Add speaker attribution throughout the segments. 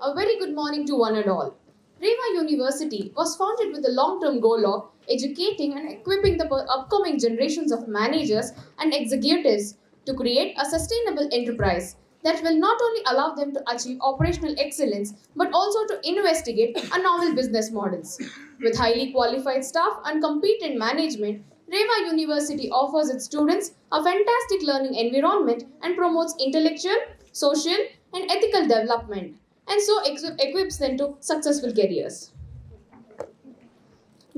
Speaker 1: A very good morning to one and all. REVA University was founded with the long term goal of educating and equipping the upcoming generations of managers and executives to create a sustainable enterprise that will not only allow them to achieve operational excellence but also to investigate a novel business models. With highly qualified staff and competent management, REVA University offers its students a fantastic learning environment and promotes intellectual, social, and ethical development, and so equips them to successful careers.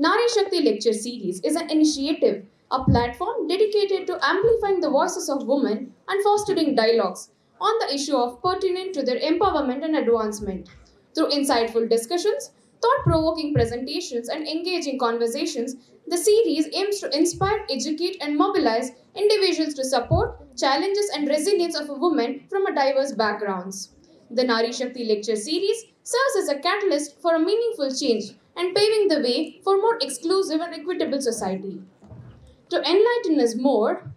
Speaker 1: Naari Shakti lecture series is an initiative, a platform dedicated to amplifying the voices of women and fostering dialogues on the issue of pertinent to their empowerment and advancement. Through insightful discussions, thought-provoking presentations, and engaging conversations, the series aims to inspire, educate, and mobilize individuals to support challenges and resilience of a woman from a diverse backgrounds. The Naari Shakti lecture series serves as a catalyst for a meaningful change and paving the way for more exclusive and equitable society. To enlighten us more,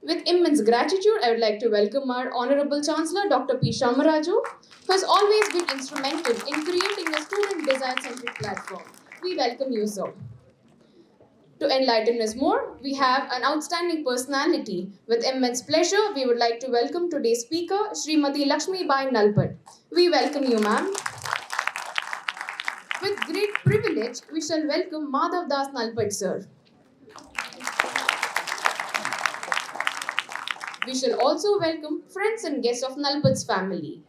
Speaker 1: with immense gratitude, I would like to welcome our Honorable Chancellor, Dr. P. Shamaraju, who has always been instrumental in creating a student design-centric platform. We welcome you, sir. To enlighten us more, we have an outstanding personality. With immense pleasure, we would like to welcome today's speaker, Srimati Lakshmi Bayi Nalapat. We welcome you, ma'am. With great privilege, we shall welcome Madhav Das Nalapat, sir. We shall also welcome friends and guests of Nalapat's family.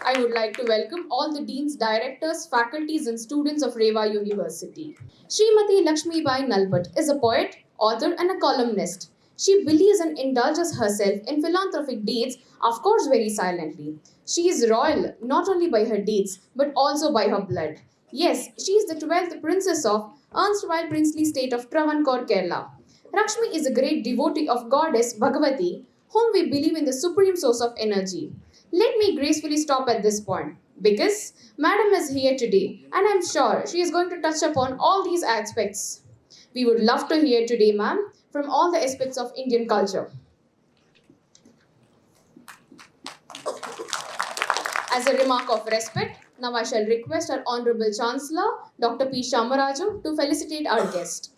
Speaker 1: I would like to welcome all the deans, directors, faculties, and students of REVA University. Srimati Lakshmi Bai Nalapat is a poet, author, and a columnist. She believes and indulges herself in philanthropic deeds, of course, very silently. She is royal not only by her deeds but also by her blood. Yes, she is the 12th princess of erstwhile princely state of Travancore, Kerala. Lakshmi is a great devotee of goddess Bhagavati, whom we believe in the supreme source of energy. Let me gracefully stop at this point because Madam is here today and I'm sure she is going to touch upon all these aspects. We would love to hear today, ma'am, from all the aspects of Indian culture. As a remark of respect, now I shall request our Honorable Chancellor, Dr. P. Shamaraju, to felicitate our guest.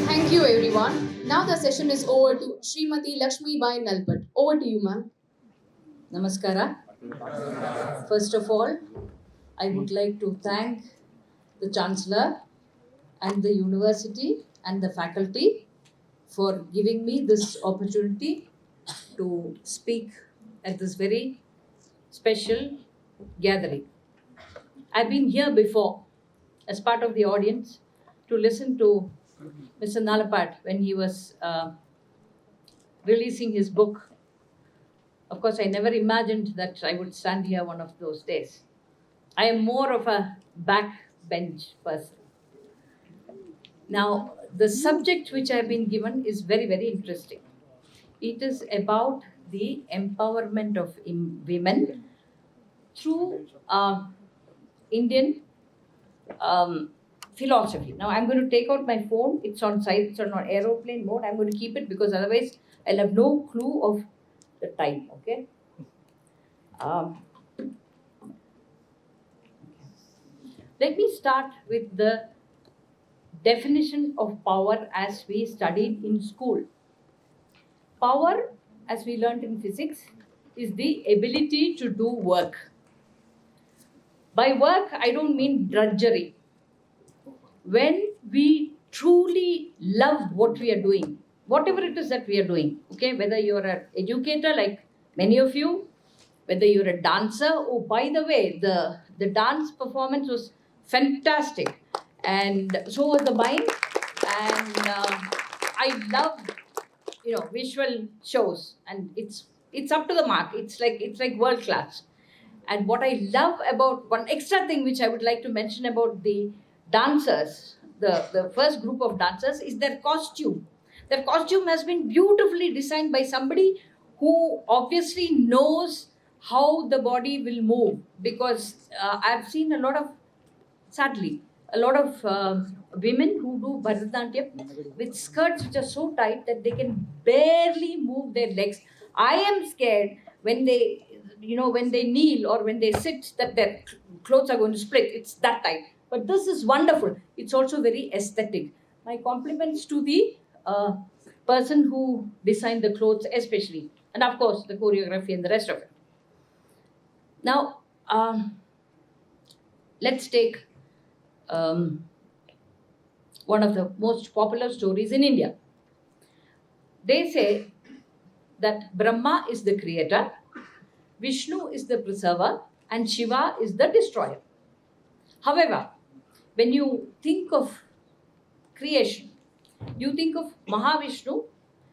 Speaker 1: Thank you, everyone. Now the session is over to Srimati Lakshmi Bai Nalapat. Over to you, ma'am.
Speaker 2: Namaskara. First of all, I would like to thank the Chancellor and the University and the faculty for giving me this opportunity to speak at this very special gathering. I've been here before as part of the audience to listen to Mr. Nalapat when he was releasing his book. Of course, I never imagined that I would stand here one of those days. I am more of a backbench person. Now, the subject which I have been given is very, very interesting. It is about the empowerment of women through Indian philosophy. Now, I'm going to take out my phone. It's on aeroplane mode. I'm going to keep it because otherwise I'll have no clue of the time. Okay. Um, let me start with the definition of power as we studied in school. Power, as we learned in physics, is the ability to do work. By work, I don't mean drudgery. When we truly love what we are doing, whatever it is that we are doing, okay, whether you're an educator like many of you, whether you're a dancer, oh, by the way, the dance performance was fantastic, and so was the Bayi, and I love visual shows, and it's up to the mark. It's like world class. And what I love about one extra thing which I would like to mention about the dancers, the first group of dancers, is their costume. Their costume has been beautifully designed by somebody who obviously knows how the body will move, because I've seen sadly, a lot of women who do Bharatanatyam with skirts which are so tight that they can barely move their legs. I am scared when they kneel or when they sit that their clothes are going to split. It's that tight. But this is wonderful. It's also very aesthetic. My compliments to the person who designed the clothes, especially, and of course the choreography and the rest of it. Now, let's take one of the most popular stories in India. They say that Brahma is the creator, Vishnu is the preserver, and Shiva is the destroyer. However, when you think of creation, you think of Mahavishnu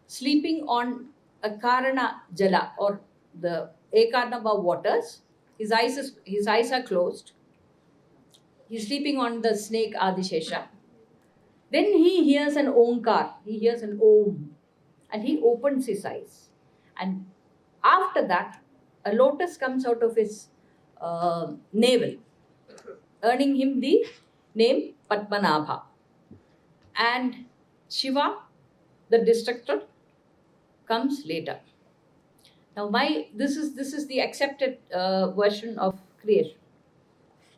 Speaker 2: sleeping on a Karana Jala, or the Ekarnava waters. His eyes are closed. He's sleeping on the snake Adishesha. Then he hears an Omkar, he hears an Om, and he opens his eyes. And after that, a lotus comes out of his navel, earning him the name Padmanabha. And Shiva, the destructor, comes later. Now, this is the accepted version of creation.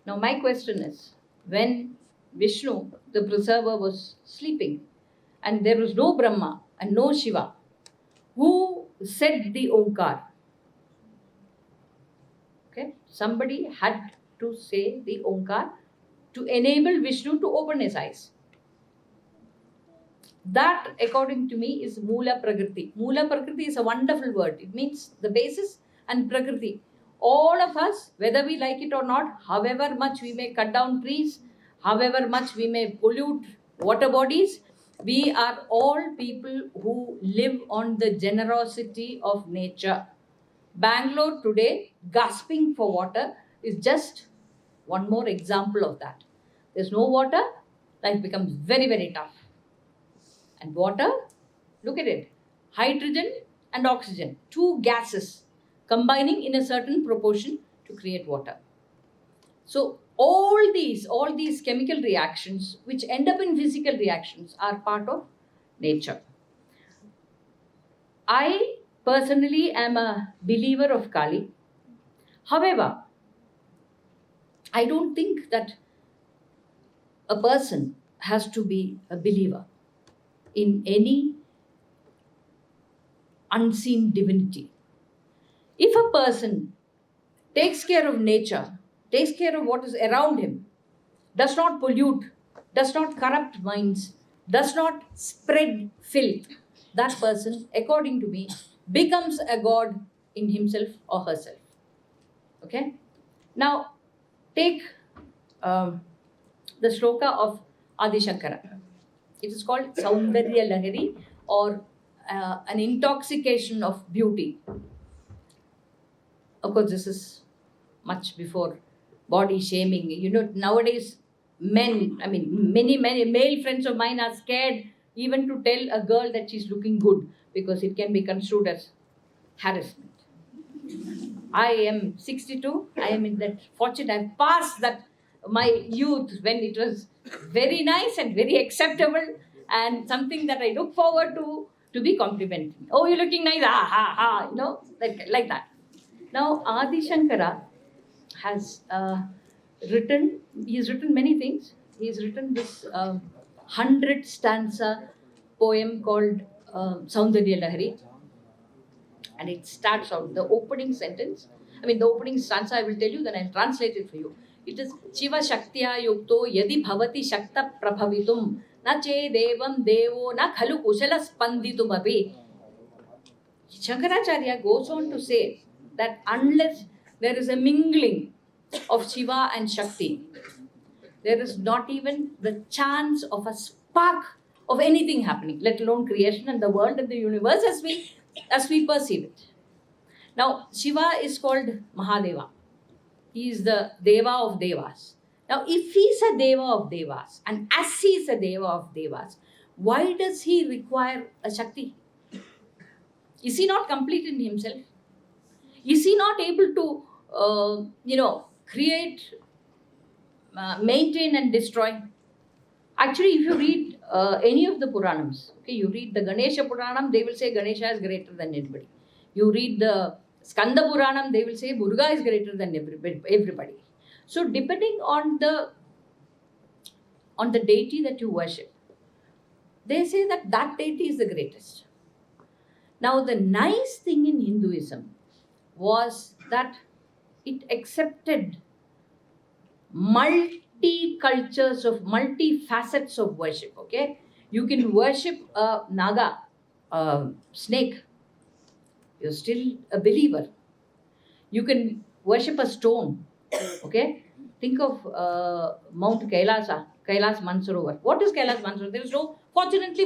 Speaker 2: Now, my question is, when Vishnu, the preserver, was sleeping, and there was no Brahma and no Shiva, who said the Omkar? Okay, somebody had to say the Omkar to enable Vishnu to open his eyes. That, according to me, is Mula Prakriti. Mula Prakriti is a wonderful word. It means the basis and Prakriti. All of us, whether we like it or not, however much we may cut down trees, however much we may pollute water bodies, we are all people who live on the generosity of nature. Bangalore today, gasping for water, is just one more example of that. There's no water, life becomes very, very tough. And water, look at it, hydrogen and oxygen, two gases combining in a certain proportion to create water. So all these chemical reactions which end up in physical reactions are part of nature. I personally am a believer of Kali. However, I don't think that a person has to be a believer in any unseen divinity. If a person takes care of nature, takes care of what is around him, does not pollute, does not corrupt minds, does not spread filth, that person, according to me, becomes a god in himself or herself. Okay? Now, take the shloka of Adi Shankara. It is called Saundarya Lahari, or an intoxication of beauty. Of course, this is much before body shaming. Nowadays, many male friends of mine are scared even to tell a girl that she's looking good, because it can be construed as harassment. I am 62. I am in that fortune. I've passed that my youth when it was very nice and very acceptable and something that I look forward to be complimented. Oh, you're looking nice. Ah, ha, ha. Like that. Now, Adi Shankara has he's written many things. He's written this 100 stanza poem called Saundarya Lahari. And it starts out, the opening sentence, the opening stanza I will tell you, then I'll translate it for you. It is Shiva Shaktya Yukto Yadi Bhavati Shakta Prabhavitum Na Che Devam Devo Na Khalu Kushala Spanditum Api. Shankaracharya goes on to say that unless there is a mingling of Shiva and Shakti, there is not even the chance of a spark of anything happening, let alone creation and the world and the universe as we perceive it. Now, Shiva is called Mahadeva. He is the Deva of Devas. Now, if he is a Deva of Devas, and as he is a Deva of Devas, why does he require a Shakti? Is he not complete in himself? Is he not able to, create, maintain and destroy? Actually, if you read any of the Puranams, okay, you read the Ganesha Puranam, they will say Ganesha is greater than anybody. You read the Skanda Puranam, they will say Durga is greater than everybody. So, depending on the deity that you worship, they say that deity is the greatest. Now, the nice thing in Hinduism was that it accepted multi-cultures of multi-facets of worship, okay? You can worship a naga, a snake. You're still a believer. You can worship a stone, okay? Think of Mount Kailasa, Kailas Mansarovar. What is Kailas Mansarovar? There is no, fortunately,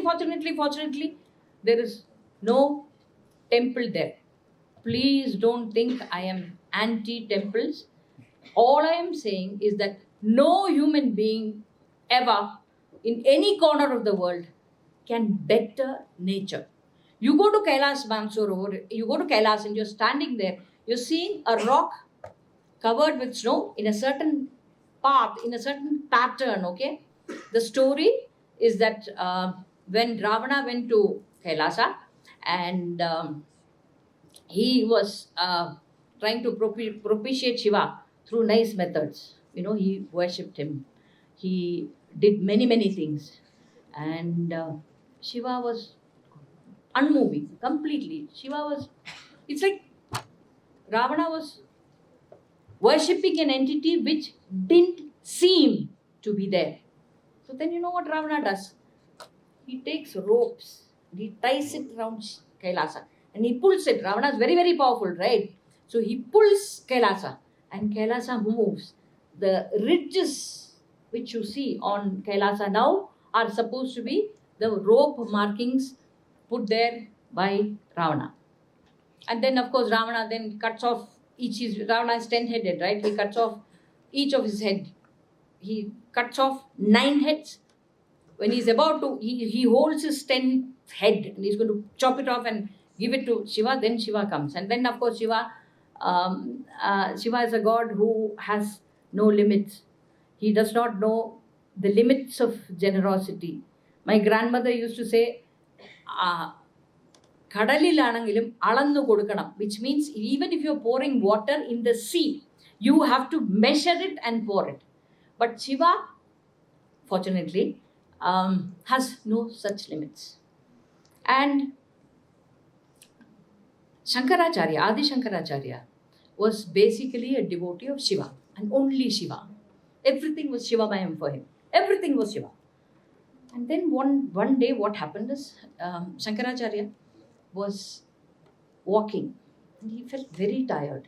Speaker 2: there is no temple there. Please don't think I am anti-temples. All I am saying is that no human being ever in any corner of the world can better nature. You go to Kailas Mansarovar, you go to Kailas and you're standing there, you're seeing a rock covered with snow in a certain path, in a certain pattern, okay? The story is that when Ravana went to Kailasa and he was trying to propitiate Shiva through nice methods. He worshipped him. He did many things. And Shiva was unmoving, completely. It's like Ravana was worshipping an entity which didn't seem to be there. So then you know what Ravana does? He takes ropes, he ties it around Kailasa and he pulls it. Ravana is very powerful, right? So he pulls Kailasa and Kailasa moves. The ridges which you see on Kailasa now are supposed to be the rope markings put there by Ravana. And then of course Ravana then cuts off Ravana is 10-headed, right? He cuts off each of his head. He cuts off 9 heads. When he's about to, he holds his 10th head and he's going to chop it off and give it to Shiva. Then Shiva comes. And then of course Shiva is a god who has no limits. He does not know the limits of generosity. My grandmother used to say, kadalilanangilum alannu kodukanam, which means even if you're pouring water in the sea, you have to measure it and pour it. But Shiva, fortunately, has no such limits. And Shankaracharya, Adi Shankaracharya, was basically a devotee of Shiva and only Shiva. Everything was Shivamayam for him. Everything was Shiva. And then one day what happened is Shankaracharya was walking and he felt very tired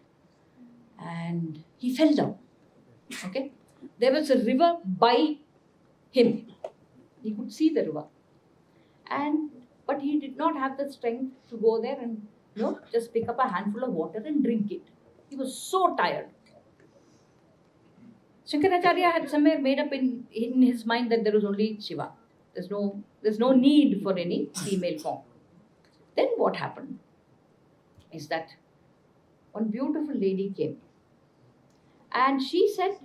Speaker 2: and he fell down. Okay? There was a river by him. He could see the river. But he did not have the strength to go there and just pick up a handful of water and drink it. He was so tired. Shankaracharya had somewhere made up in his mind that there was only Shiva. There's no need for any female form. Then what happened is that one beautiful lady came and she said,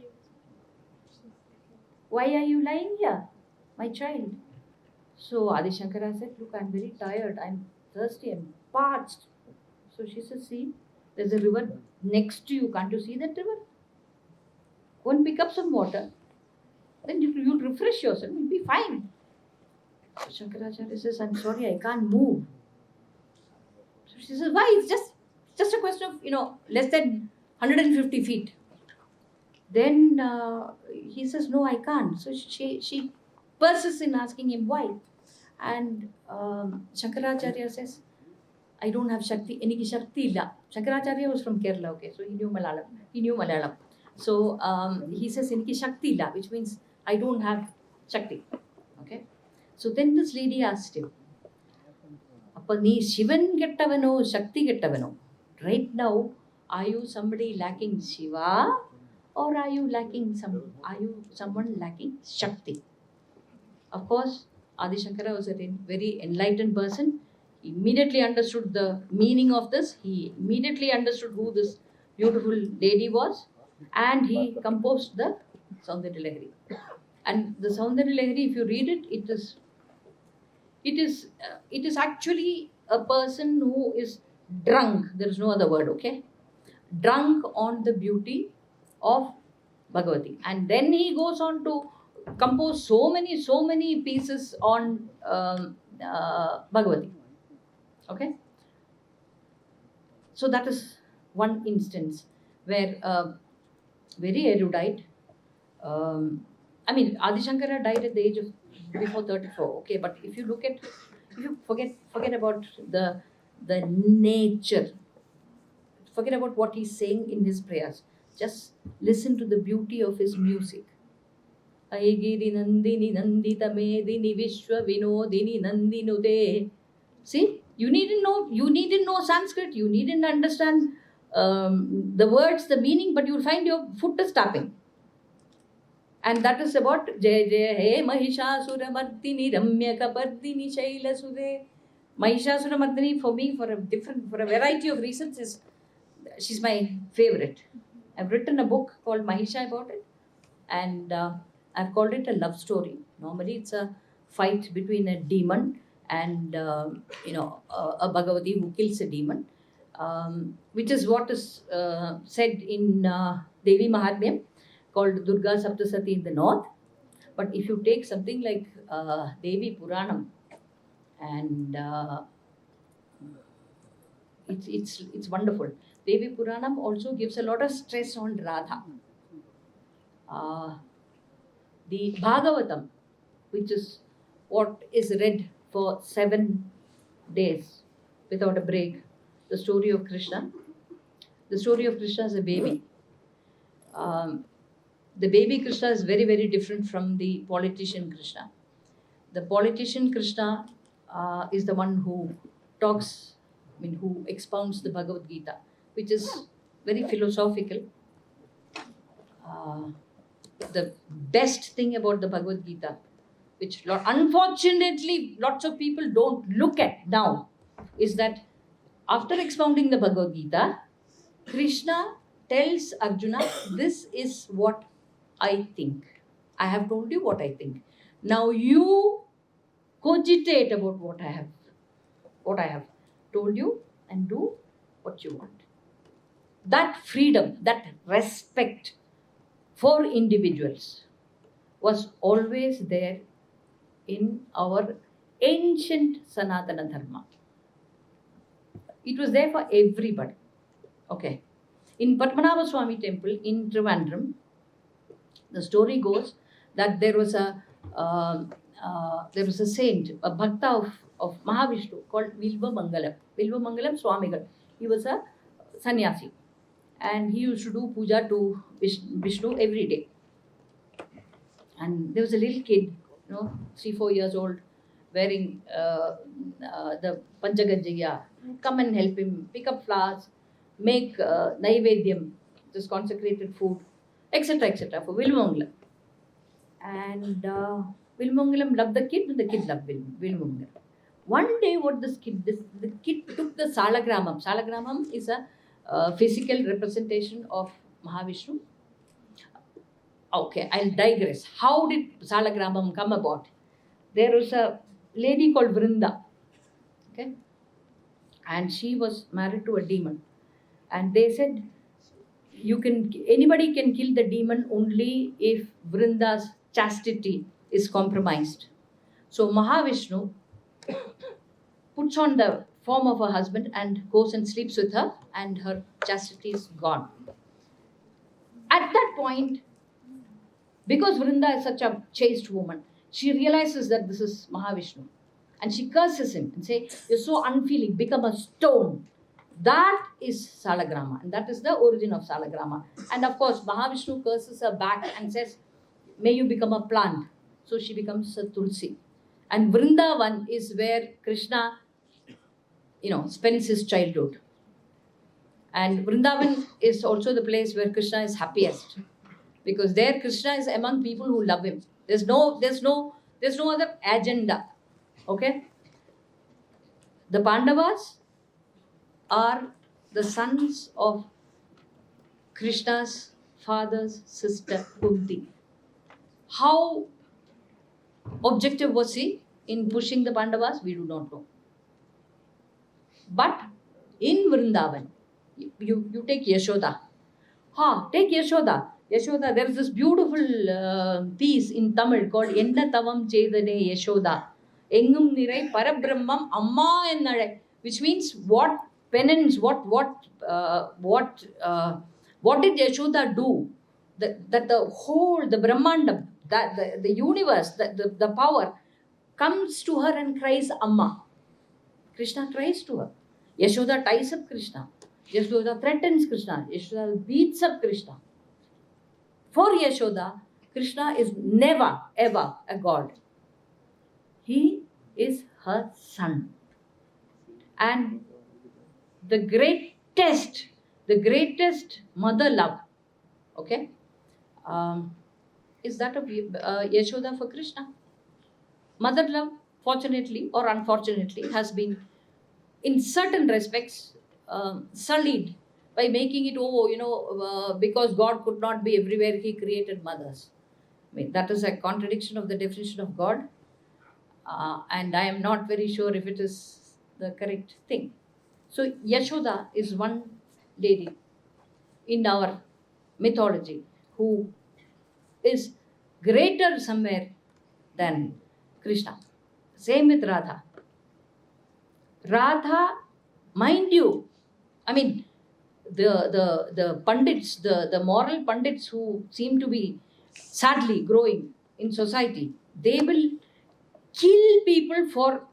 Speaker 2: "Why are you lying here, my child?" So Adi Shankara said, "Look, I'm very tired, I'm thirsty, I'm parched." So she said, "See, There's a river next to you. Can't you see that river? Go and pick up some water. Then you'll refresh yourself. You'll be fine. So Shankaracharya says, I'm sorry, I can't move. So she says, why? It's just a question of, less than 150 feet. Then he says, no, I can't. So she persists in asking him why. And Shankaracharya says, I don't have Shakti. Eniki Shakti illa. Shankaracharya was from Kerala, okay, so he knew Malayalam. So he says, Eniki Shakti illa, which means I don't have Shakti. Okay. So then this lady asked him, Appa nee Shivan gettavano, Shakti gettavano. Right now, are you somebody lacking Shiva? Or are you someone lacking Shakti? Of course, Adi Shankara was a very enlightened person. He immediately understood the meaning of this. He immediately understood who this beautiful lady was. And he composed the Saundarya Lahari. And the Saundarya Lahari, if you read it, it is actually a person who is drunk. There is no other word, okay? Drunk on the beauty of Bhagavati. And then he goes on to compose so many pieces on Bhagavati. Okay? So that is one instance where very erudite. Adi Shankara died at the age of before 34. Okay, but if you forget about the nature, forget about what he's saying in his prayers. Just listen to the beauty of his music. Aigiri Nandini Nandita Medini Vishwa Vinodini Nandinude. See, you needn't know Sanskrit, you needn't understand the words, the meaning, but you'll find your foot is tapping. And that is about Jaya Jaya He Mahishasura Mardini Ramya Kapardini Shaila Sude. Mahishasura Mardini for me, for a variety of reasons, she's my favorite. I've written a book called Mahisha about it, and I've called it a love story. Normally, it's a fight between a demon and a Bhagavati who kills a demon, which is what is said in Devi Mahatmyam, called Durga Saptasati in the north. But if you take something like Devi Puranam, and it's wonderful. Devi Puranam also gives a lot of stress on Radha. The Bhagavatam, which is what is read for 7 days without a break, the story of Krishna. The story of Krishna as a baby. The baby Krishna is very, very different from the politician Krishna. The politician Krishna is the one who who expounds the Bhagavad Gita, which is very philosophical. The best thing about the Bhagavad Gita, which unfortunately lots of people don't look at now, is that after expounding the Bhagavad Gita, Krishna tells Arjuna, this is what I think. I have told you what I think. Now you cogitate about what I have told you, and do what you want. That freedom, that respect for individuals was always there in our ancient Sanatana Dharma. It was there for everybody. Okay. In Padmanabhaswamy temple in Trivandrum, the story goes that there was a saint, a bhakta of Mahavishnu called Vilvamangalam Swamigal. He was a sannyasi, and he used to do puja to Vishnu every day. And there was a little kid, 3-4 years old, wearing the Panchaganjaya. Come and help him pick up flowers, make Naivedyam, this consecrated food, etc. for Vilvamangalam. And Vilvamangalam loved the kid, and the kid loved Vilvamangalam. One day, the kid took the Salagramam. Salagramam is a physical representation of Mahavishnu. Okay, I'll digress. How did Salagramam come about? There was a lady called Vrinda. Okay, and she was married to a demon. And they said, anybody can kill the demon only if Vrinda's chastity is compromised. So Mahavishnu puts on the form of her husband and goes and sleeps with her, and her chastity is gone. At that point, because Vrinda is such a chaste woman, she realizes that this is Mahavishnu. And she curses him and says, "You're so unfeeling, become a stone." That is Salagrama. And that is the origin of Salagrama. And of course, Mahavishnu curses her back and says, "May you become a plant." So she becomes a Tulsi. And Vrindavan is where Krishna, spends his childhood. And Vrindavan is also the place where Krishna is happiest, because there Krishna is among people who love him. There's no other agenda. Okay? The Pandavas are the sons of Krishna's father's sister Kunti. How objective was he in pushing the Pandavas? We do not know. But in Vrindavan, you take Yashoda. Take Yashoda. Yashoda, there is this beautiful piece in Tamil called Enna Tavam Chedane Yashoda. Engum Nirai Parabrahmam Amma Ennare, which means what penance, what did Yashoda do? That the whole, the Brahmanda, the universe, the power comes to her and cries Amma. Krishna cries to her. Yashoda ties up Krishna. Yashoda threatens Krishna. Yashoda beats up Krishna. For Yashoda, Krishna is never ever a god. He is her son. And the greatest mother love, okay, is that of Yashoda for Krishna. Mother love, fortunately or unfortunately, has been in certain respects sullied by making it, because God could not be everywhere, he created mothers. I mean, that is a contradiction of the definition of God. And I am not very sure if it is the correct thing. So Yashoda is one lady in our mythology who is greater somewhere than Krishna. Same with Radha. Radha, mind you, I mean, the pundits, the moral pundits who seem to be sadly growing in society, they will kill people for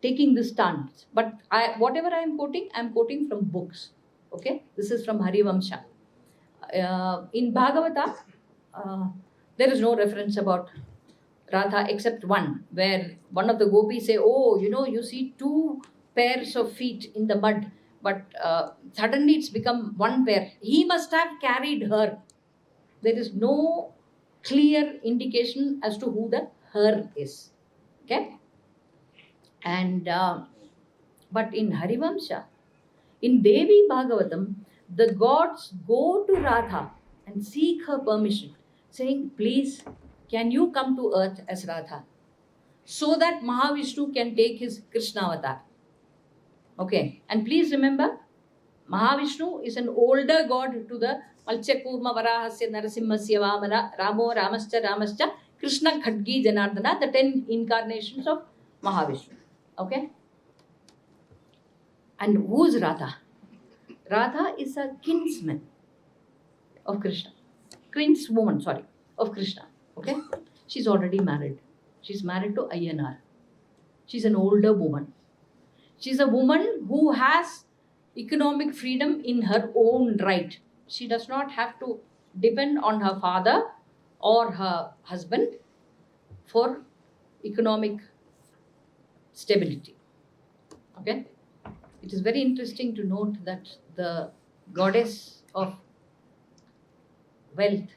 Speaker 2: taking this stance. But whatever I am quoting from books. Okay, this is from Harivamsha. In Bhagavata, there is no reference about Radha except one, where one of the gopis say, "Oh, you see two pairs of feet in the mud, but suddenly it's become one pair. He must have carried her." There is no clear indication as to who the her is. Okay? And but in Harivamsha, in Devi Bhagavatam, the gods go to Radha and seek her permission, saying, "Please, can you come to earth as Radha, so that Mahavishnu can take his Krishna avatar?" Okay, and please remember, Mahavishnu is an older god to the Malchya Kurma Varahasya Narasimhasya Vamana Ramo Ramascha Krishna Khadgi Janardana, the 10 incarnations of Mahavishnu. Okay? And who is Radha? Radha is a kinsman of Krishna. Kinswoman, of Krishna. Okay? She's already married. She's married to Ayyanar. She's an older woman. She's a woman who has economic freedom in her own right. She does not have to depend on her father or her husband for economic stability. Okay? It is very interesting to note that the goddess of wealth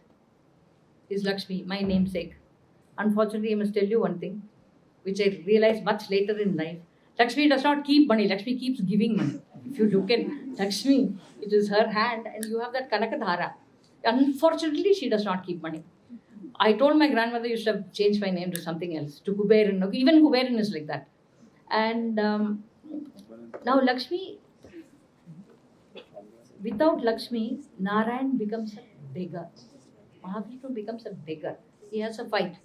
Speaker 2: is Lakshmi, my namesake. Unfortunately, I must tell you one thing, which I realized much later in life. Lakshmi does not keep money. Lakshmi keeps giving money. If you look at Lakshmi, it is her hand and you have that Kanakadhara. Unfortunately, she does not keep money. I told my grandmother you should have changed my name to something else, to Kuberan. Okay, even Kuberan is like that. And now Lakshmi, without Lakshmi, Narayan becomes a beggar. Mahavishnu becomes a beggar. He has a fight.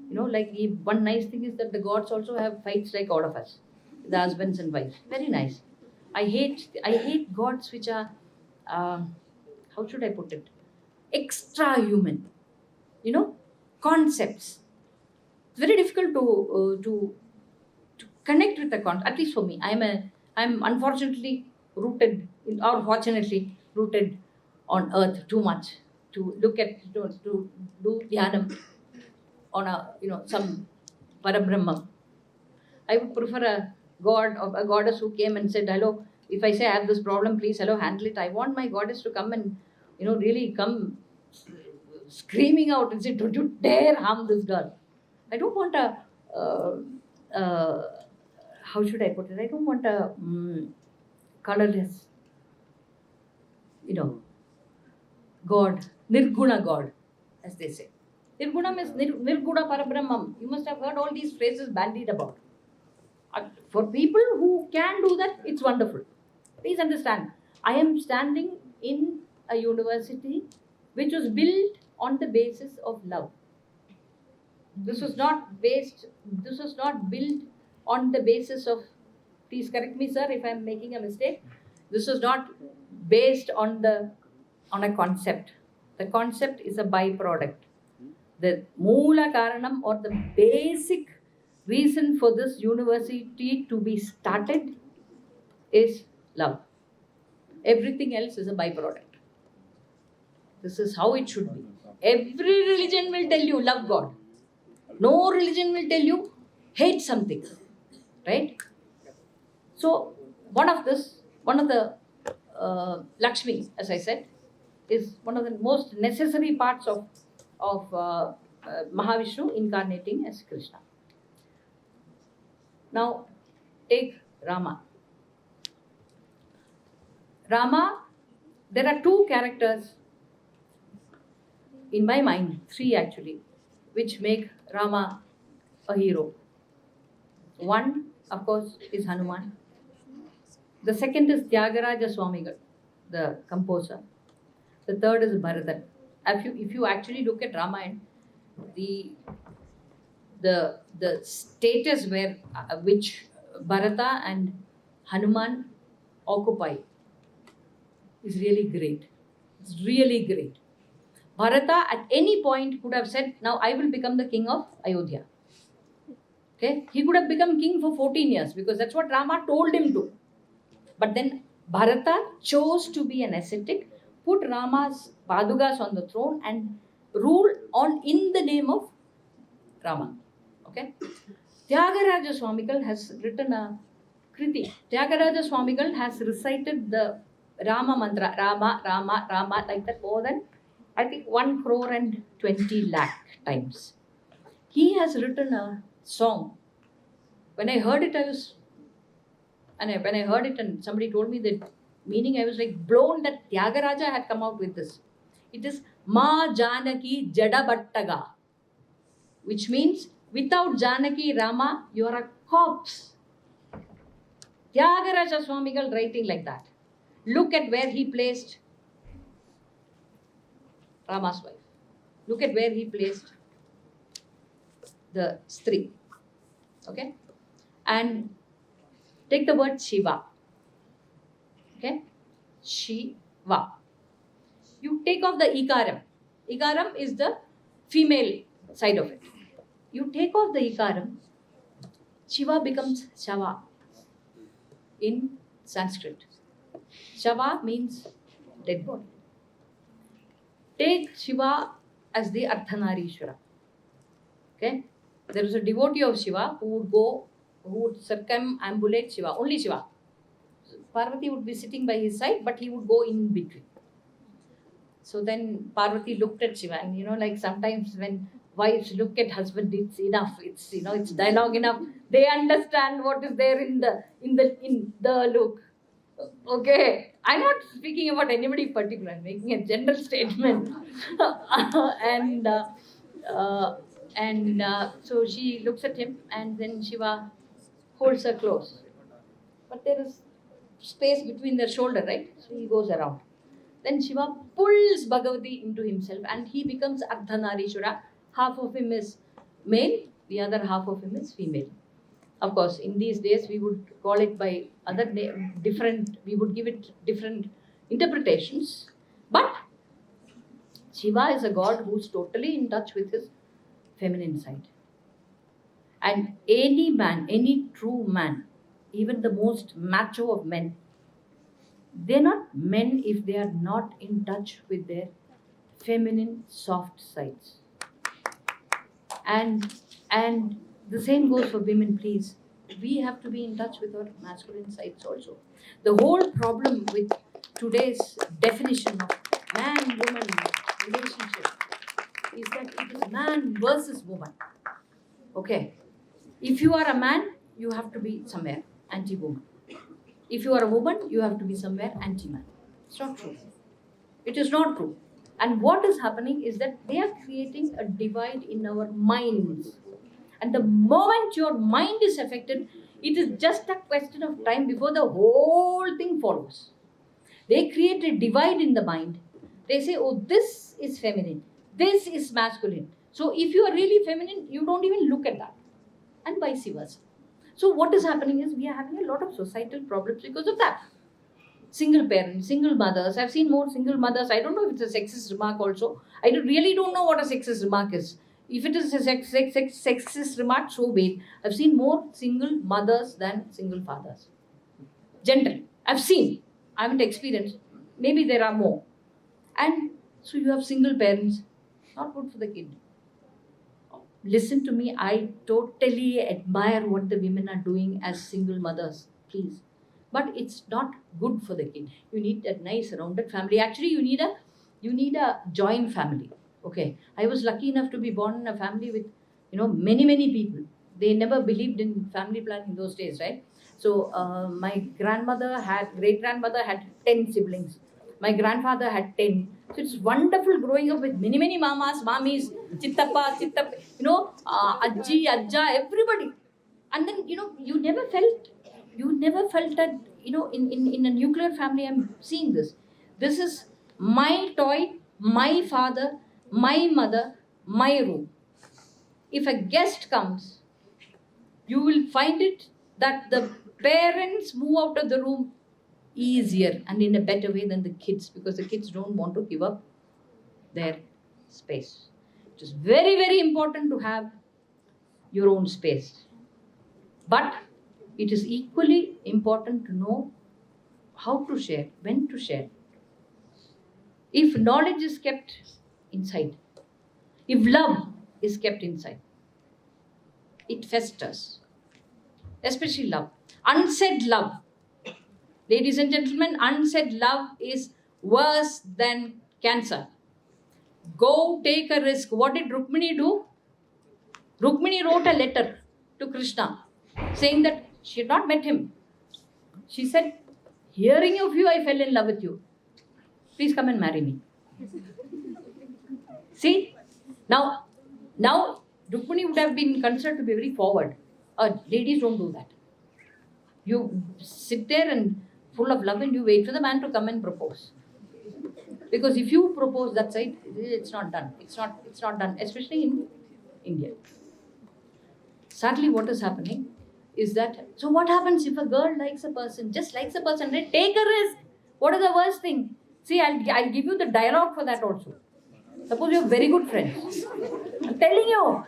Speaker 2: One nice thing is that the gods also have fights like all of us, the husbands and wives. Very nice. I hate gods which are, how should I put it, extra human. Concepts. It's very difficult to connect with the concept. At least for me, I'm unfortunately rooted or fortunately rooted on earth too much to look at to do dhyanam on some parabrahma. I would prefer a god or a goddess who came and said, "Hello, if I say I have this problem, please, hello, handle it." I want my goddess to come and really come screaming out and say, "Don't you dare harm this girl." I don't want a how should I put it? I don't want a colorless, God, nirguna God, as they say. Nirguna means nirguna parabrahmam. You must have heard all these phrases bandied about. For people who can do that, it's wonderful. Please understand, I am standing in a university which was built on the basis of love. This was not built on the basis of, please correct me, sir, if I am making a mistake. This was not based on a concept. The concept is a byproduct. The Moola Karanam, or the basic reason for this university to be started, is love. Everything else is a byproduct. This is how it should be. Every religion will tell you love God. No religion will tell you hate something. Right? So, one of the Lakshmi, as I said, is one of the most necessary parts of Mahavishnu incarnating as Krishna. Now, take Rama. Rama, there are two characters in my mind, three actually, which make Rama a hero. One, of course, is Hanuman. The second is Tyagaraja Swamigal, the composer. The third is Bharatan. If you actually look at Ramayana, the status which Bharata and Hanuman occupy is really great. It's really great. Bharata at any point could have said, "Now I will become the king of Ayodhya." Okay? He could have become king for 14 years because that's what Rama told him to. But then Bharata chose to be an ascetic, put Rama's padugas on the throne and rule in the name of Rama. Okay? Tyagaraja Swamigal has written a kriti. Tyagaraja Swamigal has recited the Rama mantra, Rama, Rama, Rama, like that more than, I think, 1 crore and 20 lakh times. He has written a song. When I heard it, when I heard it and somebody told me the meaning, I was like blown that Tyagaraja had come out with this. It is Ma Janaki Jadabattaga, which means without Janaki Rama, you are a corpse. Tyagaraja Swamigal writing like that. Look at where he placed Rama's wife. Look at where he placed the Stri. Okay? And take the word Shiva. Okay? Shiva. You take off the Ikaram. Ikaram is the female side of it. You take off the Ikaram, Shiva becomes Shava in Sanskrit. Shava means dead body. Take Shiva as the Ardhanarishwara. Okay? There is a devotee of Shiva who would circumambulate Shiva, only Shiva. Parvati would be sitting by his side, but he would go in between. So then Parvati looked at Shiva, and like sometimes when wives look at husband, it's enough. It's it's dialogue enough. They understand what is there in the look. Okay, I'm not speaking about anybody particular. I'm making a general statement. So she looks at him, and then Shiva holds her close. But there is space between their shoulder, right? So he goes around. Then Shiva pulls Bhagavati into himself and he becomes Ardhanarishwara. Half of him is male, the other half of him is female. Of course, in these days we would call it by other different, we would give it different interpretations. But Shiva is a god who's totally in touch with his feminine side. And any man, any true man, even the most macho of men, they're not men if they are not in touch with their feminine soft sides. And the same goes for women, please. We have to be in touch with our masculine sides also. The whole problem with today's definition of man-woman relationship is that it is man versus woman. Okay. If you are a man, you have to be somewhere anti-woman. If you are a woman, you have to be somewhere anti-man. It's not true. It is not true. And what is happening is that they are creating a divide in our minds. And the moment your mind is affected, it is just a question of time before the whole thing follows. They create a divide in the mind. They say, oh, this is feminine, this is masculine. So if you are really feminine, you don't even look at that. And vice versa. So what is happening is we are having a lot of societal problems because of that. Single parents, single mothers. I've seen more single mothers. I don't know if it's a sexist remark also. I really don't know what a sexist remark is. If it is a sexist remark, so be it. I've seen more single mothers than single fathers. Generally. I've seen. I haven't experienced. Maybe there are more. And so you have single parents. Not good for the kid. Listen to me. I totally admire what the women are doing as single mothers. Please. But it's not good for the kid. You need a nice rounded family. Actually, you need a joint family. Okay. I was lucky enough to be born in a family with, many people. They never believed in family planning in those days, right? So my great-grandmother had 10 siblings. My grandfather had 10. So it's wonderful growing up with many mamas, mammies, chittappa, ajji, ajja, everybody. And then, you never felt that, in a nuclear family, I'm seeing this. This is my toy, my father, my mother, my room. If a guest comes, you will find it that the parents move out of the room easier and in a better way than the kids, because the kids don't want to give up their space. It is very, very important to have your own space. But it is equally important to know how to share, when to share. If knowledge is kept inside, if love is kept inside, it festers. Especially love. Unsaid love. Ladies and gentlemen, unsaid love is worse than cancer. Go take a risk. What did Rukmini do? Rukmini wrote a letter to Krishna saying that she had not met him. She said, hearing of you, I fell in love with you. Please come and marry me. See? Now, Rukmini would have been considered to be very forward. Ladies don't do that. You sit there and full of love and you wait for the man to come and propose. Because if you propose that side, it's not done. It's not done, especially in India. Sadly, what is happening is that, so what happens if a girl likes a person, just likes a person, they take a risk? What is the worst thing? See, I'll give you the dialogue for that also. Suppose you have very good friends. I'm telling you.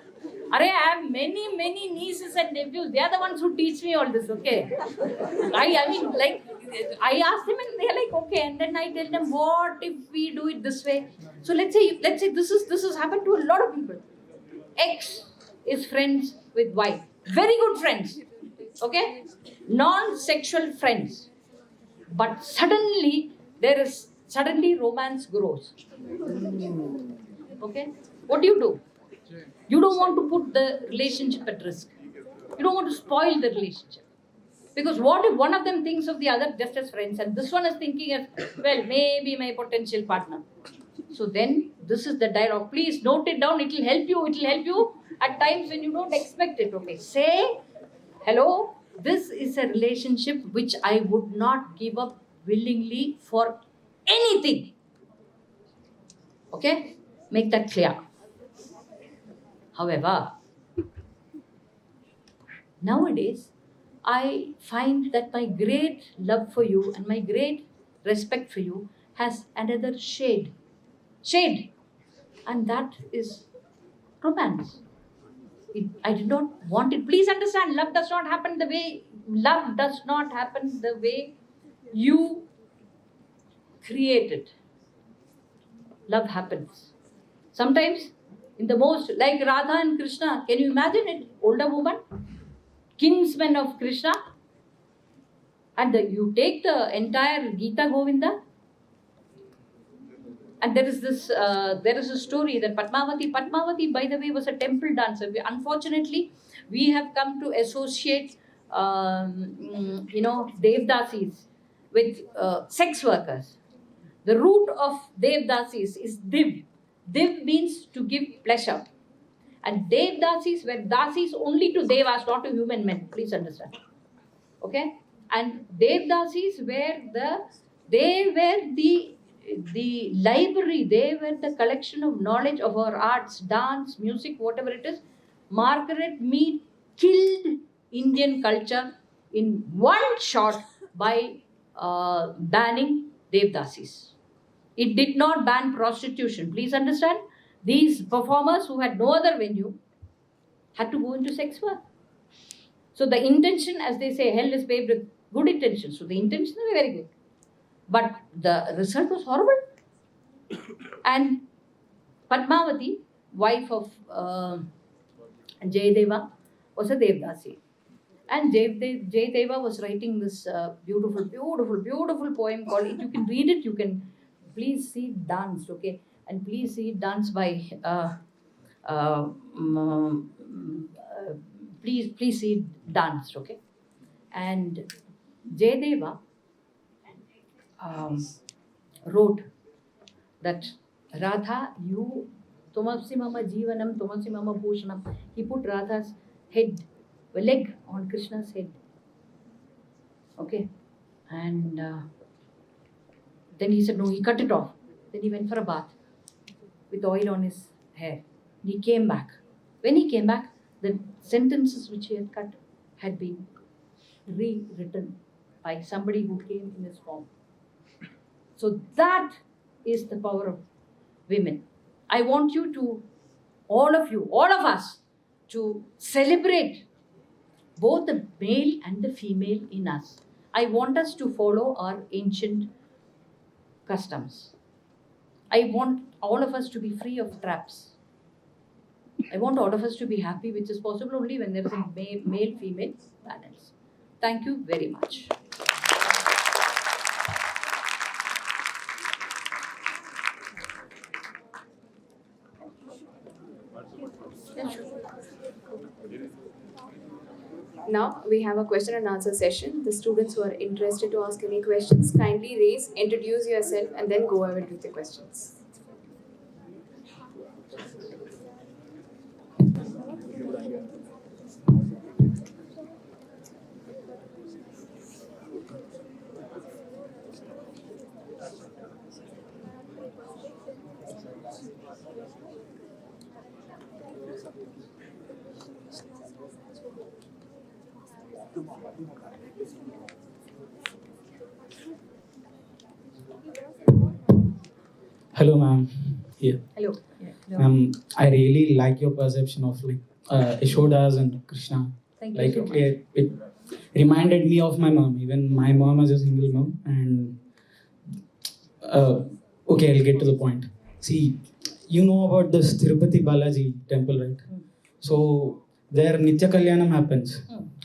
Speaker 2: I have many nieces and nephews. They are the ones who teach me all this, okay? I ask them and they're like, okay. And then I tell them, what if we do it this way? So let's say this has happened to a lot of people. X is friends with Y. Very good friends. Okay? Non-sexual friends. But suddenly romance grows. Okay? What do? You don't want to put the relationship at risk. You don't want to spoil the relationship. Because what if one of them thinks of the other just as friends and this one is thinking as, well, maybe my potential partner. So then this is the dialogue. Please note it down. It will help you. It will help you at times when you don't expect it. Okay. Say, hello, this is a relationship which I would not give up willingly for anything. Okay? Make that clear. However, nowadays, I find that my great love for you and my great respect for you has another shade. Shade. And that is romance. I did not want it. Please understand, love does not happen the way you create it. Love happens. Sometimes in the most, like Radha and Krishna, can you imagine it? Older woman, kinsmen of Krishna, and you take the entire Gita Govinda, and there is a story that Padmavati, by the way, was a temple dancer. Unfortunately, we have come to associate, Devdasis with sex workers. The root of Devdasis is Div. Div means to give pleasure. And Devdasis were dasis only to Devas, not to human men. Please understand. Okay? And Devdasis were the library, they were the collection of knowledge of our arts, dance, music, whatever it is. Margaret Mead killed Indian culture in one shot by banning Devdasis. It did not ban prostitution. Please understand. These performers who had no other venue had to go into sex work. So the intention, as they say, hell is paved with good intentions. So the intentions were very good. But the result was horrible. And Padmavati, wife of Jayadeva, was a Devdasi. And Jayadeva was writing this beautiful poem called, if you can read it, you can please see it danced, okay? And please see it danced by, please see it danced, okay? And Jayadeva wrote that Radha, you, Tomasi Mama Jeevanam, Tomasi Mama Bhushanam. He put Radha's leg on Krishna's head. Okay? And then he said, no, he cut it off. Then he went for a bath with oil on his hair. He came back. When he came back, the sentences which he had cut had been rewritten by somebody who came in his form. So that is the power of women. I want you to, all of us, to celebrate both the male and the female in us. I want us to follow our ancient customs. I want all of us to be free of traps. I want all of us to be happy, which is possible only when there is a male-female balance. Thank you very much.
Speaker 1: Now we have a question and answer session. The students who are interested to ask any questions, kindly raise, introduce yourself, and then go ahead with the questions.
Speaker 3: Hello, ma'am. Yeah.
Speaker 2: Hello. Yeah, hello.
Speaker 3: I really like your perception of Yashodas and Krishna.
Speaker 2: Thank you so much.
Speaker 3: It reminded me of my mom. Even my mom is a single mom, and okay, I'll get to the point. See, you know about this Tirupati Balaji temple, right? So there Nitya Kalyanam happens.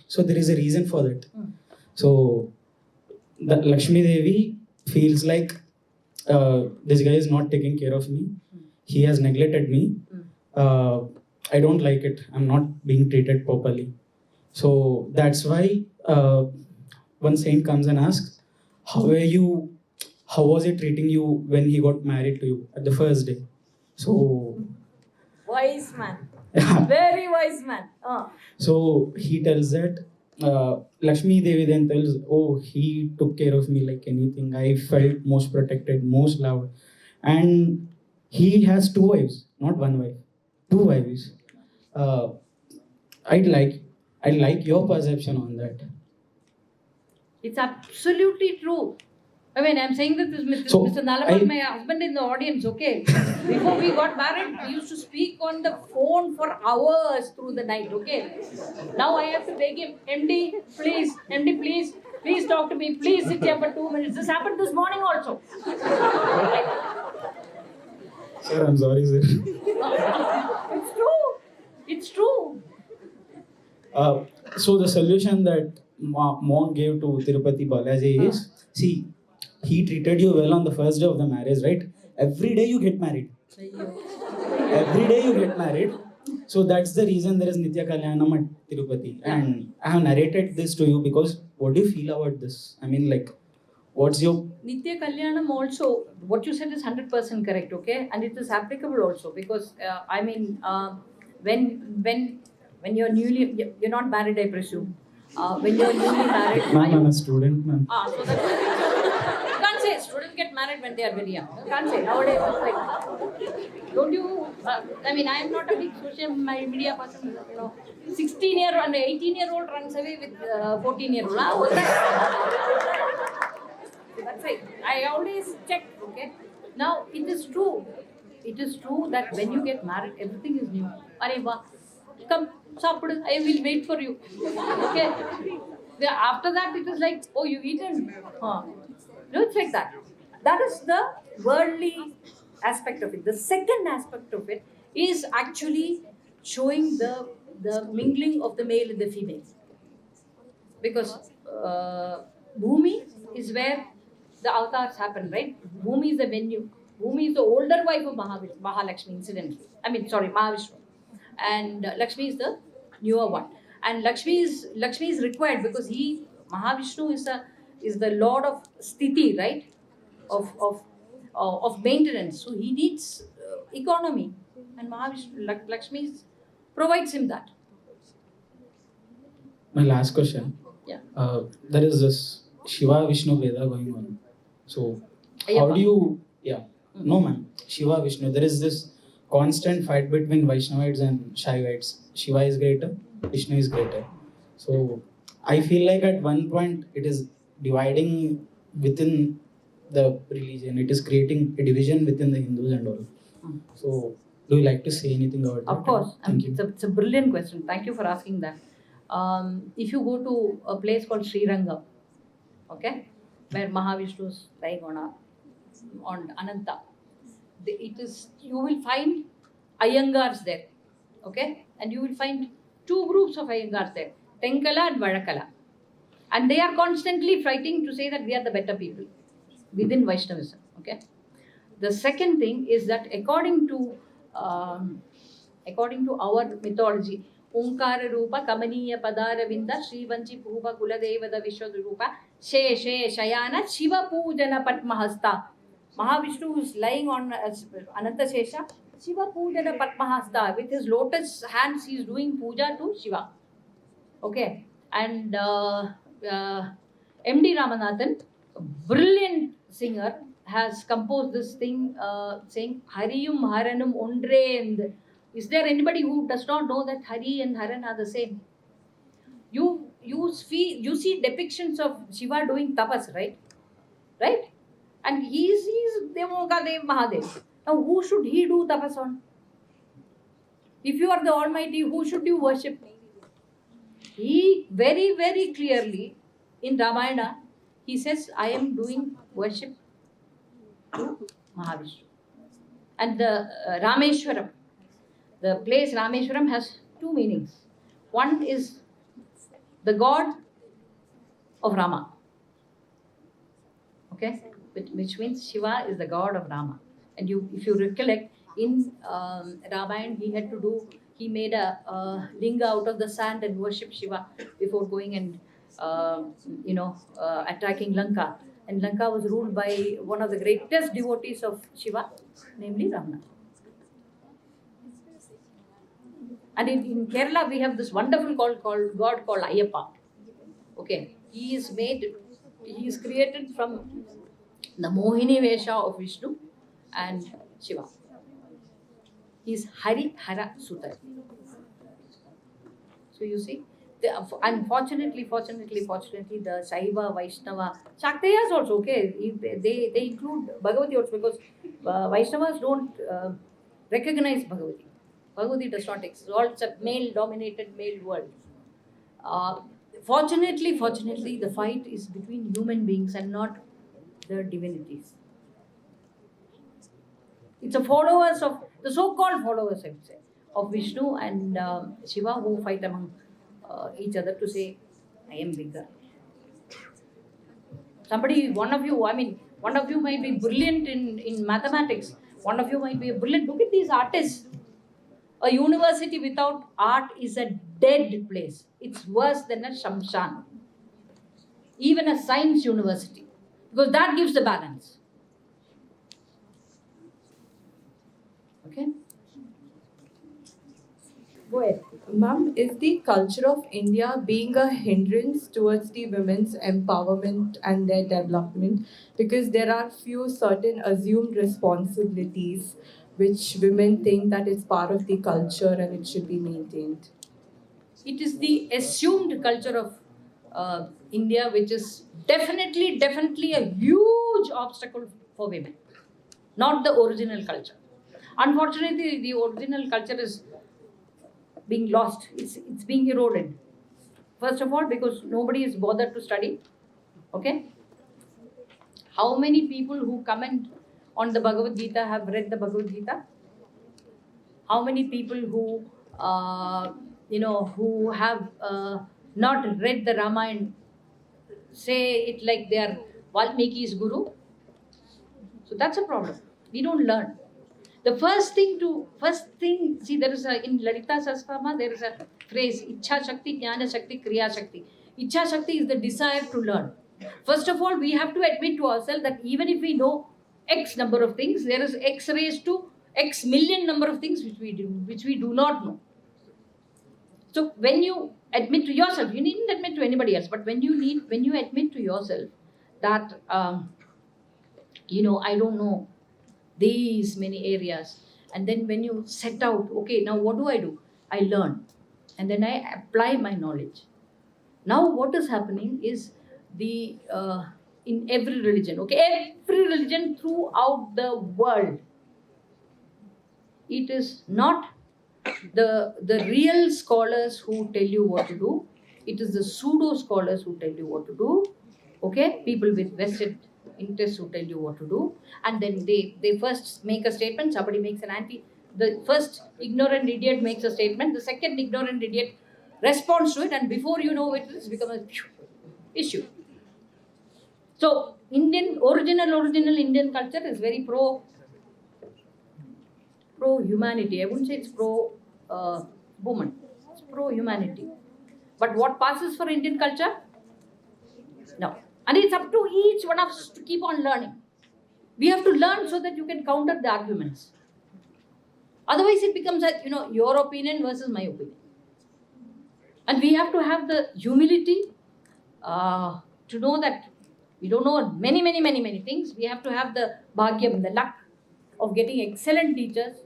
Speaker 3: So there is a reason for that. So the Lakshmi Devi feels like this guy is not taking care of me. He has neglected me. I don't like it. I'm not being treated properly. So that's why one saint comes and asks, how was he treating you when he got married to you at the first day? So
Speaker 2: Wise man. Very wise man.
Speaker 3: So he tells that Lakshmi Devi then tells, oh, he took care of me like anything. I felt most protected, most loved. And he has two wives, not one wife, two wives. Uh, I'd like your perception on that.
Speaker 2: It's absolutely true. I mean, I'm saying that this Mr.
Speaker 3: So,
Speaker 2: Mr. Nalapat, my husband in the audience, okay? Before we got married, we used to speak on the phone for hours through the night, okay? Now I have to beg him, MD, please talk to me, please sit here for 2 minutes. This happened this morning also.
Speaker 3: Sir, I'm sorry, sir.
Speaker 2: It's true. It's true.
Speaker 3: So the solution that Monk gave to Tirupati Balaji is, see, he treated you well on the first day of the marriage, right? Every day you get married. Every day you get married. So that's the reason there is Nitya Kalyanam at Tirupati. And I have narrated this to you because what do you feel about this? I mean, like, what's your...
Speaker 2: Nitya Kalyanam also, what you said is 100% correct, okay? And it is applicable also because, when you're you're not married, I presume. When you're newly married...
Speaker 3: I'm a student, ma'am.
Speaker 2: So that's... You can't say students get married when they are very young. You can't say. Nowadays, it's like... Don't you... I mean, I am not a big social media person, 16-year-old and 18-year-old runs away with 14-year-old. That's right. I always check, okay? Now, it is true. It is true that when you get married, everything is new. Areva, come, sapud, I will wait for you. Okay? After that, it is like, oh, you've eaten. It's like that. That is the worldly aspect of it. The second aspect of it is actually showing the mingling of the male and the female. Because Bhumi is where the avatars happen, right? Bhumi is the venue. Bhumi is the older wife of Mahalakshmi, incidentally. Mahavishnu. And Lakshmi is the newer one. And Lakshmi is required because Mahavishnu is the lord of sthiti, right? Of maintenance. So he needs economy. And Mahavishnu, Lakshmi provides him that.
Speaker 3: My last question.
Speaker 2: Yeah.
Speaker 3: There is this Shiva Vishnu Veda going on. So, how do you... Yeah. No, ma'am. Shiva Vishnu. There is this constant fight between Vaishnavites and Shaivites. Shiva is greater, Vishnu is greater. So, I feel like at one point it is dividing within the religion. It is creating a division within the Hindus and all. So, do you like to say anything about that?
Speaker 2: Of course.
Speaker 3: Thank you.
Speaker 2: It's a brilliant question. Thank you for asking that. If you go to a place called Srirangam, okay, where Mahavishnu is lying on Ananta, you will find Iyengars there, okay, and you will find two groups of Iyengars there, Tenkala and Vadakala, and they are constantly fighting to say that we are the better people within Vaishnavism, okay. The second thing is that according to our mythology, Onkara Rupa Kamaniya Padara Vinda Sri Vanchi Pupa Kuladevada Vishwadrupa She Shayana Shiva Pujana Padmahasta. Mahavishnu is lying on Ananta Shesha. Shiva Pujana Padmahasta. With his lotus hands, he is doing puja to Shiva. Okay. And M.D. Ramanathan, a brilliant singer, has composed this thing saying Hariyum Haranum Ondre. Is there anybody who does not know that Hari and Haran are the same? You see depictions of Shiva doing tapas, right? Right? And he's Devokadev Mahadev. Now who should he do tapas on? If you are the Almighty, who should you worship? He very, very clearly in Ramayana, he says, I am doing worship to Mahavishnu. And the Rameshwaram, the place Rameshwaram has two meanings. One is the god of Rama. Okay? Which means Shiva is the god of Rama. And if you recollect, in Ramayana he made a linga out of the sand and worshipped Shiva before going and attacking Lanka. And Lanka was ruled by one of the greatest devotees of Shiva, namely Ramana. And in Kerala, we have this wonderful god called Ayyappa. Okay, he is created from the Mohini Vesha of Vishnu and Shiva. He is Hara Sutar. So you see, unfortunately, the Shiva, Vaishnava, Shaktiyas also, okay, they include Bhagavati also, because Vaishnavas don't recognize Bhagavati. Bhagavati does not exist. It's a male-dominated, male world. Fortunately, the fight is between human beings and not the divinities. It's the so-called followers, I would say, of Vishnu and Shiva, who fight among each other to say, I am bigger. One of you might be brilliant in mathematics. One of you might be brilliant. Look at these artists. A university without art is a dead place. It's worse than a shamshan. Even a science university. Because that gives the balance. Okay?
Speaker 4: Go ahead. Ma'am, is the culture of India being a hindrance towards the women's empowerment and their development? Because there are few certain assumed responsibilities which women think that it's part of the culture and it should be maintained.
Speaker 2: It is the assumed culture of India, which is definitely a huge obstacle for women, not the original culture. Unfortunately, the original culture is being lost. It's being eroded. First of all, because nobody is bothered to study. Okay? How many people who comment on the Bhagavad Gita have read the Bhagavad Gita? How many people who who have not read the Ramayana say it like they are Valmiki's guru? So that's a problem. We don't learn. The first thing, see, there is in Lalita Sahasrama, there is a phrase, Ichha Shakti, Jnana Shakti, Kriya Shakti. Ichha Shakti is the desire to learn. First of all, we have to admit to ourselves that even if we know X number of things, there is X raised to X million number of things which we do not know. So when you admit to yourself, you needn't admit to anybody else, but when you admit to yourself that, I don't know these many areas, and then when you set out, okay, now what do? I learn, and then I apply my knowledge. Now what is happening is in every religion, okay, every religion throughout the world, it is not the real scholars who tell you what to do. It is the pseudo scholars who tell you what to do. Okay, people with vested interests who tell you what to do, and then they first make a statement. Somebody makes an anti. The first ignorant idiot makes a statement. The second ignorant idiot responds to it, and before you know it, it's become an issue. So original Indian culture is very pro humanity. I wouldn't say it's pro woman. It's pro humanity. But what passes for Indian culture? No. And it's up to each one of us to keep on learning. We have to learn so that you can counter the arguments. Otherwise, it becomes your opinion versus my opinion. And we have to have the humility to know that we don't know many things. We have to have the bhagyam, the luck of getting excellent teachers.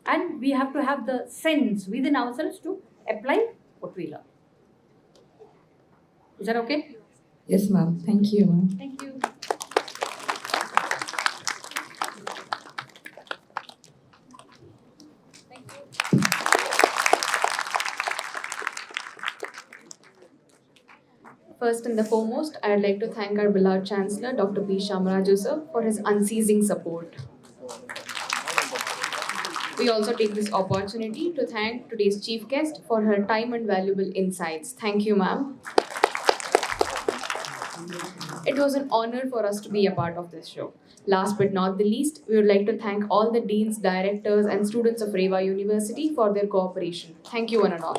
Speaker 2: And we have to have the sense within ourselves to apply what we learn. Is that okay?
Speaker 4: Yes, ma'am. Thank you, ma'am.
Speaker 2: Thank you.
Speaker 1: First and the foremost, I'd like to thank our beloved Chancellor, Dr. P. Shamaraju sir, for his unceasing support. We also take this opportunity to thank today's chief guest for her time and valuable insights. Thank you, ma'am. It was an honor for us to be a part of this show. Last but not the least, we would like to thank all the deans, directors, and students of REVA University for their cooperation. Thank you, one and all.